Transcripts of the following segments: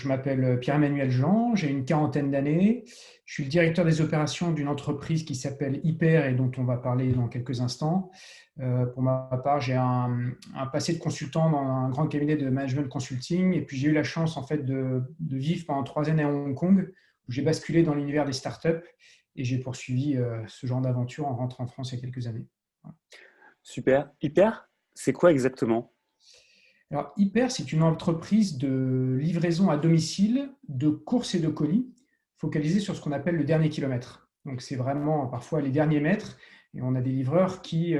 je m'appelle Pierre-Emmanuel Jean, j'ai une quarantaine d'années. Je suis le directeur des opérations d'une entreprise qui s'appelle Hyper et dont on va parler dans quelques instants. Pour ma part, j'ai un passé de consultant dans un grand cabinet de management consulting et puis j'ai eu la chance en fait de vivre pendant 3 années à Hong Kong où j'ai basculé dans l'univers des startups et j'ai poursuivi ce genre d'aventure en rentrant en France il y a quelques années. Voilà. Super. Hyper, c'est quoi exactement? Alors, Hyper, c'est une entreprise de livraison à domicile de courses et de colis, focalisée sur ce qu'on appelle le dernier kilomètre. Donc, c'est vraiment parfois les derniers mètres. Et on a des livreurs qui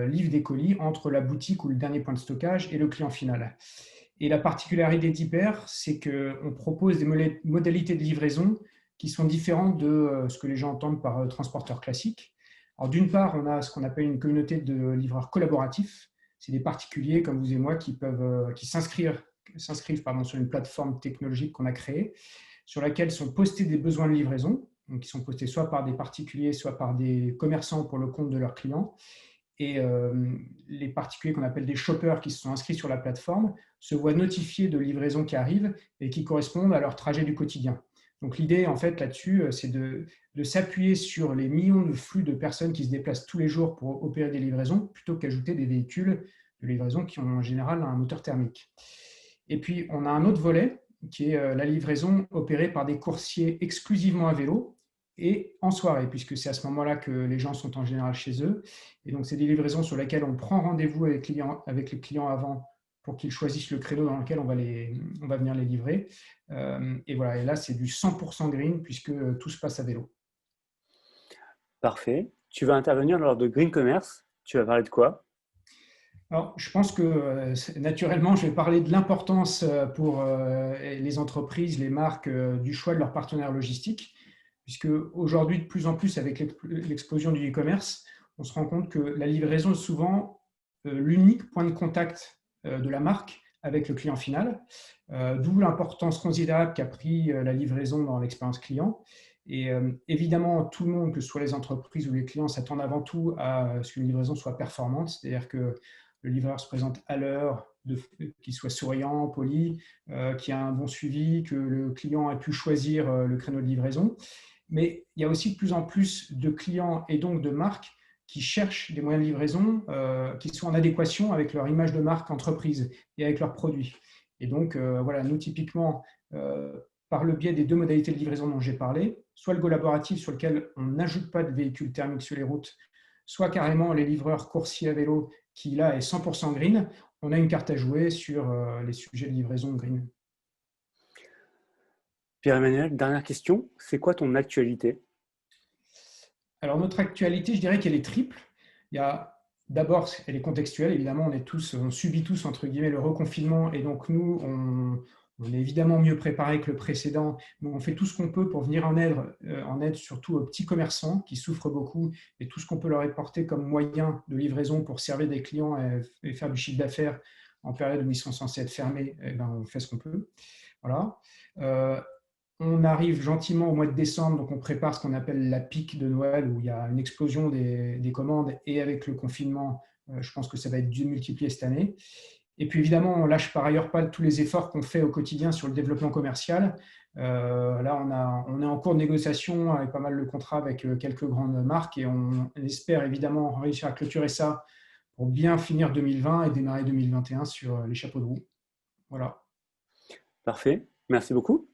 livrent des colis entre la boutique ou le dernier point de stockage et le client final. Et la particularité d'Hyper, c'est qu'on propose des modalités de livraison qui sont différentes de ce que les gens entendent par transporteur classique. Alors, d'une part, on a ce qu'on appelle une communauté de livreurs collaboratifs. C'est des particuliers comme vous et moi qui s'inscrivent sur une plateforme technologique qu'on a créée, sur laquelle sont postés des besoins de livraison, donc qui sont postés soit par des particuliers, soit par des commerçants pour le compte de leurs clients. Et les particuliers qu'on appelle des shoppers qui se sont inscrits sur la plateforme se voient notifiés de livraisons qui arrivent et qui correspondent à leur trajet du quotidien. Donc l'idée, en fait, là-dessus, c'est de s'appuyer sur les millions de flux de personnes qui se déplacent tous les jours pour opérer des livraisons, plutôt qu'ajouter des véhicules de livraison qui ont en général un moteur thermique. Et puis, on a un autre volet qui est la livraison opérée par des coursiers exclusivement à vélo et en soirée, puisque c'est à ce moment-là que les gens sont en général chez eux. Et donc, c'est des livraisons sur lesquelles on prend rendez-vous avec les clients avant pour qu'ils choisissent le créneau dans lequel on va venir les livrer. Et voilà, et là, c'est du 100% green puisque tout se passe à vélo. Parfait. Tu vas intervenir lors de Green Commerce. Tu vas parler de quoi? Alors, je pense que naturellement, je vais parler de l'importance pour les entreprises, les marques, du choix de leurs partenaires logistiques, puisque aujourd'hui, de plus en plus, avec l'explosion du e-commerce, on se rend compte que la livraison est souvent l'unique point de contact de la marque avec le client final, d'où l'importance considérable qu'a pris la livraison dans l'expérience client. Et évidemment, tout le monde, que ce soit les entreprises ou les clients, s'attendent avant tout à ce qu'une livraison soit performante, c'est-à-dire que le livreur se présente à l'heure, qu'il soit souriant, poli, qu'il y a un bon suivi, que le client ait pu choisir le créneau de livraison. Mais il y a aussi de plus en plus de clients et donc de marques qui cherchent des moyens de livraison qui sont en adéquation avec leur image de marque entreprise et avec leurs produits. Et donc, voilà, nous, typiquement, par le biais des deux modalités de livraison dont j'ai parlé, soit le collaboratif sur lequel on n'ajoute pas de véhicules thermiques sur les routes, soit carrément les livreurs coursiers à vélo qui, là, est 100% green, on a une carte à jouer sur les sujets de livraison green. Pierre-Emmanuel, dernière question. C'est quoi ton actualité? Alors, notre actualité, je dirais qu'elle est triple. Il y a d'abord, elle est contextuelle, évidemment, on subit tous, entre guillemets, le reconfinement, et donc nous, on est évidemment mieux préparé que le précédent, mais on fait tout ce qu'on peut pour venir en aide surtout aux petits commerçants qui souffrent beaucoup, et tout ce qu'on peut leur apporter comme moyen de livraison pour servir des clients et faire du chiffre d'affaires en période où ils sont censés être fermés, eh ben, on fait ce qu'on peut. Voilà. On arrive gentiment au mois de décembre, donc on prépare ce qu'on appelle la pique de Noël, où il y a une explosion des commandes, et avec le confinement, je pense que ça va être multiplié cette année. Et puis évidemment, on ne lâche par ailleurs pas tous les efforts qu'on fait au quotidien sur le développement commercial. Là, on est en cours de négociation avec pas mal de contrats avec quelques grandes marques, et on espère évidemment réussir à clôturer ça pour bien finir 2020 et démarrer 2021 sur les chapeaux de roue. Voilà. Parfait. Merci beaucoup.